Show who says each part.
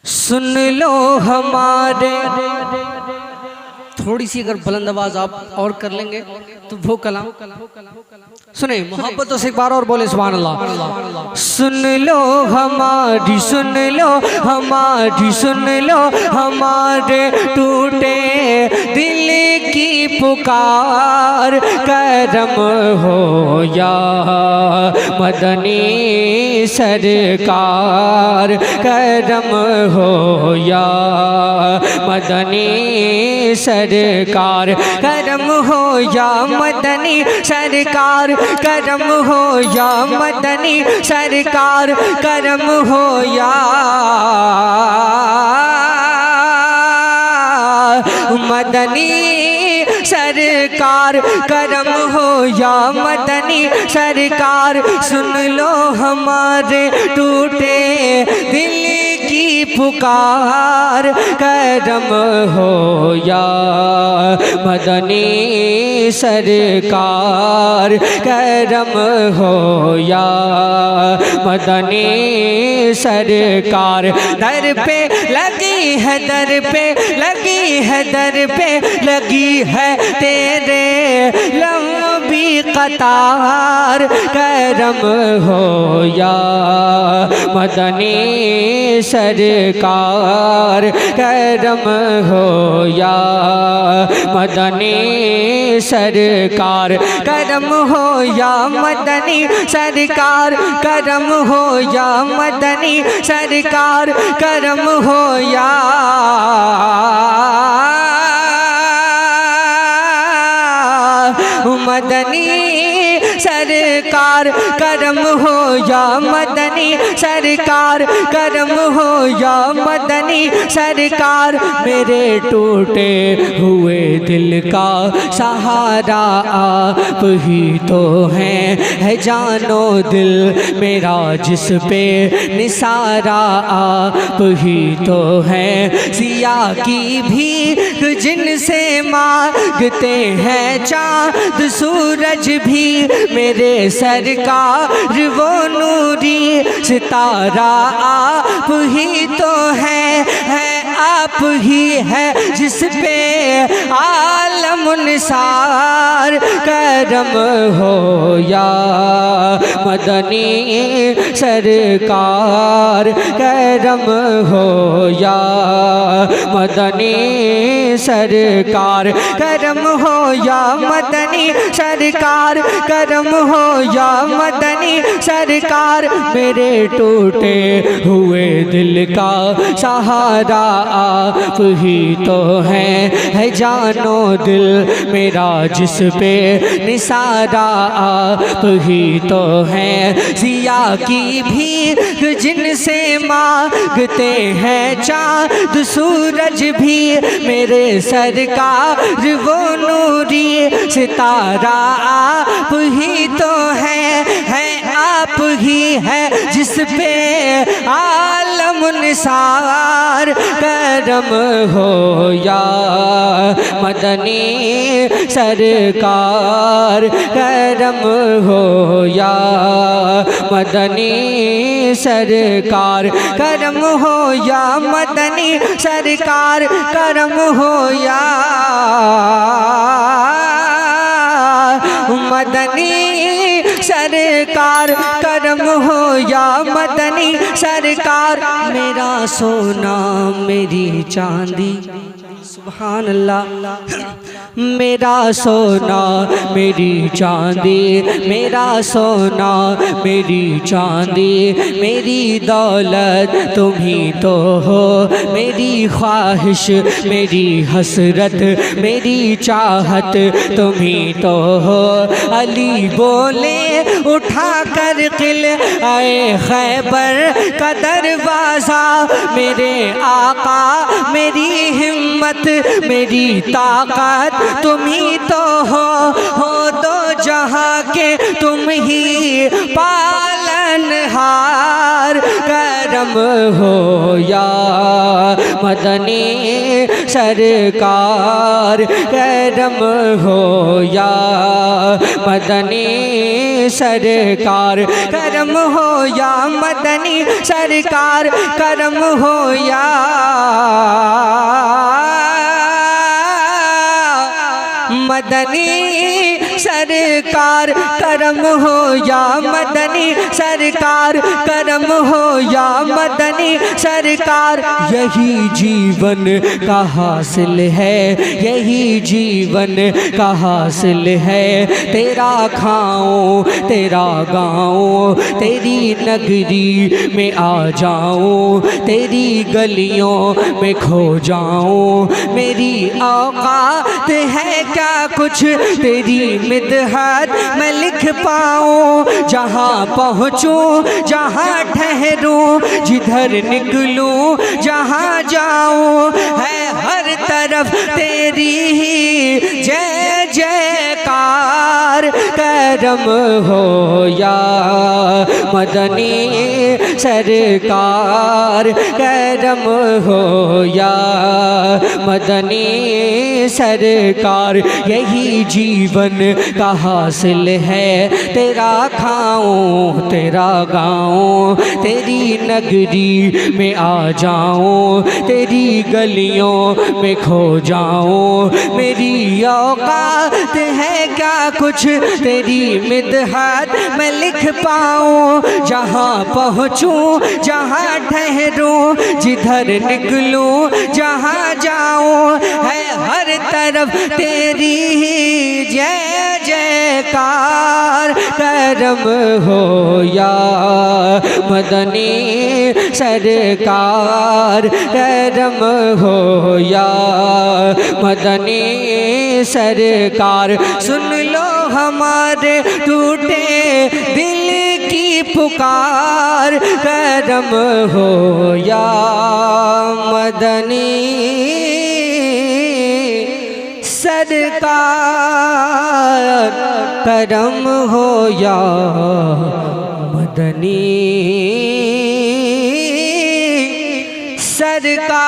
Speaker 1: सुन लो हमारे, थोड़ी सी अगर बुलंद आवाज आप और कर लेंगे तो वो कलाम सुने मोहब्बतों से एक बार और बोले सुभान अल्लाह। सुन लो हमारी, सुन लो हमारी, सुन लो हमारे टूटे दिल की पुकार, करम हो या मदनी सरकार, करम हो या मदनी सरकार, करम हो या मदनी सरकार, करम हो या मदनी सरकार, करम हो या मदनी सरकार, करम हो या मदनी सरकार। सुन लो हमारे टूटे दिल की पुकार, करम हो या मदनी सरकार, करम हो या मदनी सरकार। दर पे लगी है, दर पे लगी है, दर पे लगी है तेरे लंबी कतार, करम हो या मदनी सरकार, करम हो या मदनी सरकार, करम हो या मदनी सरकार, करम हो या मदनी सरकार, करम हो या मदनी सरकार, करम हो या मदनी सरकार, करम हो या मदनी सरकार। मेरे टूटे हुए दिल का सहारा आप ही तो हैं, है जानो दिल मेरा जिस पे निसारा आप ही तो हैं। सिया की भी जिनसे मांगते हैं चाँद सूरज भी, मेरे सरकार वो नूरी सितारा आप ही तो है आप ही है जिस पे आलम निसार, करम हो या मदनी सरकार, करम हो या मदनी सरकार, करम हो या मदनी सरकार, करम हो या मदनी सरकार। मेरे टूटे हुए दिल का सहारा आप ही तो हैं, है जानो दिल मेरा जिस पे निसारा आप ही तो हैं। सिया की भी जिनसे मांगते हैं चाँद सूरज भी, मेरे सरकार वो नूरी सितारा आप ही तो है आप ही है जिस पे आलम निसार, करम हो या मदनी सरकार, करम हो या मदनी सरकार, करम हो या मदनी सरकार, करम हो या मदनी सरकार, करम हो या मदनी सरकार। मेरा सोना मेरी चांदी, सुभान अल्लाह। मेरा सोना मेरी चांदी, मेरा सोना मेरी चांदी, मेरी दौलत तुम ही तो हो, मेरी ख्वाहिश मेरी हसरत, मेरी चाहत तुम ही तो हो। अली बोले उठा कर किले आए खैबर का दरवाज़ा, मेरे आका मेरी हिम्मत मेरी ताकत तुम ही तो हो दो जहाँ के तुम ही पालनहार, करम हो या मदनी सरकार, करम हो या मदनी सरकार, करम हो या मदनी सरकार, करम हो या मदनी सरकार करम हो या मदनी सरकार करम हो या मदनी सरकार। यही जीवन का हासिल है, यही जीवन का हासिल है। तेरा खाऊं तेरा गाऊं, तेरी नगरी में आ जाऊं, तेरी गलियों में खो जाऊं। मेरी औकात है क्या कुछ तेरी मिदहत मैं लिख पाऊं। जहाँ पहुँचूं जहाँ ठहरूं, जिधर निकलूं जहाँ जाऊं, है हर तरफ तेरी ही जय जयकार। करम हो या मदनी सरकार, करम हो या मदनी सरकार। यही जीवन का हासिल है, तेरा खाऊं तेरा गाऊं, तेरी नगरी में आ जाऊं, तेरी गलियों में खो जाऊं। मेरी औकात है क्या कुछ तेरी मिदहत मैं लिख पाऊं। जहाँ पहुँचूं जहाँ ठहरूं, जिधर निकलूं जहाँ जाऊं, है हर तरफ तेरी ही जय जयकार। करम हो या मदनी सरकार, करम हो या मदनी सरकार। सुन लो हमारे टूटे दिल की पुकार, करम हो या मदनी सरकार, करम हो या मदनी सरकार।